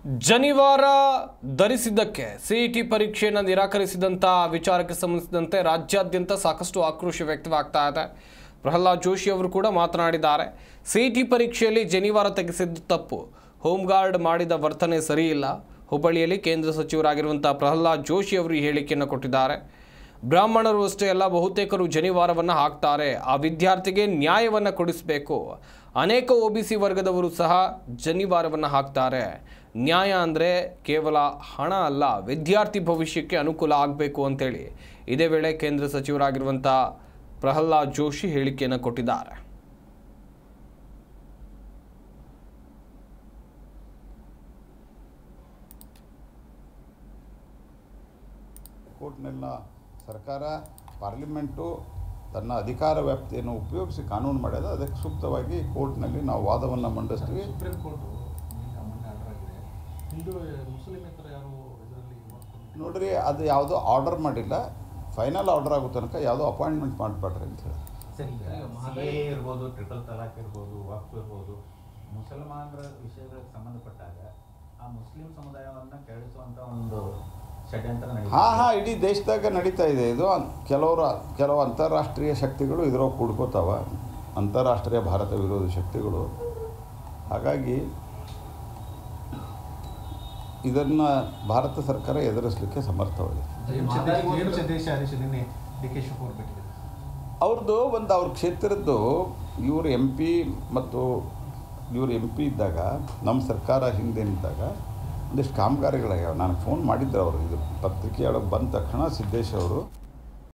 ಜನಿವಾರ ಧರಿಸಿದ್ದಕ್ಕೆ ಸಿಇಟಿ ಪರೀಕ್ಷೆಯನ್ನು ನಿರಾಕರಿಸಿದಂಥ ವಿಚಾರಕ್ಕೆ ಸಂಬಂಧಿಸಿದಂತೆ ರಾಜ್ಯಾದ್ಯಂತ ಸಾಕಷ್ಟು ಆಕ್ರೋಶ ವ್ಯಕ್ತವಾಗ್ತಾ ಇದೆ. ಪ್ರಹ್ಲಾದ್ ಜೋಶಿ ಅವರು ಕೂಡ ಮಾತನಾಡಿದ್ದಾರೆ. ಸಿಇಟಿ ಪರೀಕ್ಷೆಯಲ್ಲಿ ಜನಿವಾರ ತೆಗೆಸಿದ್ದು ತಪ್ಪು, ಹೋಮ್ ಗಾರ್ಡ್ ಮಾಡಿದ ವರ್ತನೆ ಸರಿಯಿಲ್ಲ. ಹುಬ್ಬಳ್ಳಿಯಲ್ಲಿ ಕೇಂದ್ರ ಸಚಿವರಾಗಿರುವಂಥ ಪ್ರಹ್ಲಾದ್ ಜೋಶಿ ಅವರು ಈ ಹೇಳಿಕೆಯನ್ನು ಕೊಟ್ಟಿದ್ದಾರೆ. ಬ್ರಾಹ್ಮಣರು ಅಷ್ಟೇ ಅಲ್ಲ, ಬಹುತೇಕರು ಜನಿವಾರವನ್ನು ಹಾಕ್ತಾರೆ. ಆ ವಿದ್ಯಾರ್ಥಿಗೆ ನ್ಯಾಯವನ್ನು ಕೊಡಿಸಬೇಕು. ಅನೇಕ OBC ವರ್ಗದವರು ಸಹ ಜನಿವಾರವನ್ನು ಹಾಕ್ತಾರೆ. ನ್ಯಾಯ ಅಂದರೆ ಕೇವಲ ಹಣ ಅಲ್ಲ, ವಿದ್ಯಾರ್ಥಿ ಭವಿಷ್ಯಕ್ಕೆ ಅನುಕೂಲ ಆಗಬೇಕು ಅಂತೇಳಿ ಇದೇ ವೇಳೆ ಕೇಂದ್ರ ಸಚಿವರಾಗಿರುವಂಥ ಪ್ರಹ್ಲಾದ್ ಜೋಶಿ ಹೇಳಿಕೆಯನ್ನು ಕೊಟ್ಟಿದ್ದಾರೆ. ಕೋರ್ಟ್ನೆಲ್ಲ ಸರ್ಕಾರ ಪಾರ್ಲಿಮೆಂಟು ತನ್ನ ಅಧಿಕಾರ ವ್ಯಾಪ್ತಿಯನ್ನು ಉಪಯೋಗಿಸಿ ಕಾನೂನು ಮಾಡ್ಯದ. ಅದಕ್ಕೆ ಸೂಕ್ತವಾಗಿ ಕೋರ್ಟ್ನಲ್ಲಿ ನಾವು ವಾದವನ್ನು ಮಂಡಿಸ್ತೀವಿ. ಸುಪ್ರೀಂ ಕೋರ್ಟು ಹಿಂದೂ ಮುಸ್ಲಿಮೇತರ ಯಾರು ಇದರಲ್ಲಿ ನೋಡ್ರಿ, ಅದು ಯಾವುದೋ ಆರ್ಡರ್ ಮಾಡಿಲ್ಲ. ಫೈನಲ್ ಆರ್ಡರ್ ಆಗೋ ತನಕ ಯಾವುದೋ ಅಪಾಯಿಂಟ್ಮೆಂಟ್ ಮಾಡಬೇಡ್ರಿ ಅಂತ ಹೇಳಿ. ಸರಿ, ಇರ್ಬೋದು, ಟ್ರಿಪಲ್ ತಲಾಕ್ ಇರ್ಬೋದು, ವಕ್ಫ್ ಇರ್ಬೋದು, ಮುಸಲ್ಮಾನರ ವಿಷಯಗಳಿಗೆ ಸಂಬಂಧಪಟ್ಟಾಗ ಆ ಮುಸ್ಲಿಂ ಸಮುದಾಯವನ್ನು ಕೆರಳಿಸುವಂಥ ಒಂದು ಷಡ್ಯಂತ್ರ ಇಡೀ ದೇಶದಾಗ ನಡೀತಾ ಇದೆ ಇದು. ಕೆಲವು ಅಂತಾರಾಷ್ಟ್ರೀಯ ಶಕ್ತಿಗಳು ಇದ್ರೊಳಗೆ ಕೂಡ್ಕೋತಾವ, ಅಂತಾರಾಷ್ಟ್ರೀಯ ಭಾರತ ವಿರೋಧಿ ಶಕ್ತಿಗಳು. ಹಾಗಾಗಿ ಇದನ್ನು ಭಾರತ ಸರ್ಕಾರ ಎದುರಿಸಲಿಕ್ಕೆ ಸಮರ್ಥವಾಗಿದೆ. ಅವ್ರದ್ದು ಅವ್ರ ಕ್ಷೇತ್ರದ್ದು ಇವರು MP ಮತ್ತು ಇವರು MP ಇದ್ದಾಗ, ನಮ್ಮ ಸರ್ಕಾರ ಹಿಂದೇನಿದ್ದಾಗ ಒಂದಿಷ್ಟು ಕಾಮಗಾರಿಗಳಾಗ್ಯಾವ. ನಾನು ಫೋನ್ ಮಾಡಿದ್ದರು ಅವರು, ಇದು ಪತ್ರಿಕೆಯೊಳಗೆ ಬಂದ ತಕ್ಷಣ ಸಿದ್ದೇಶ್ ಅವರು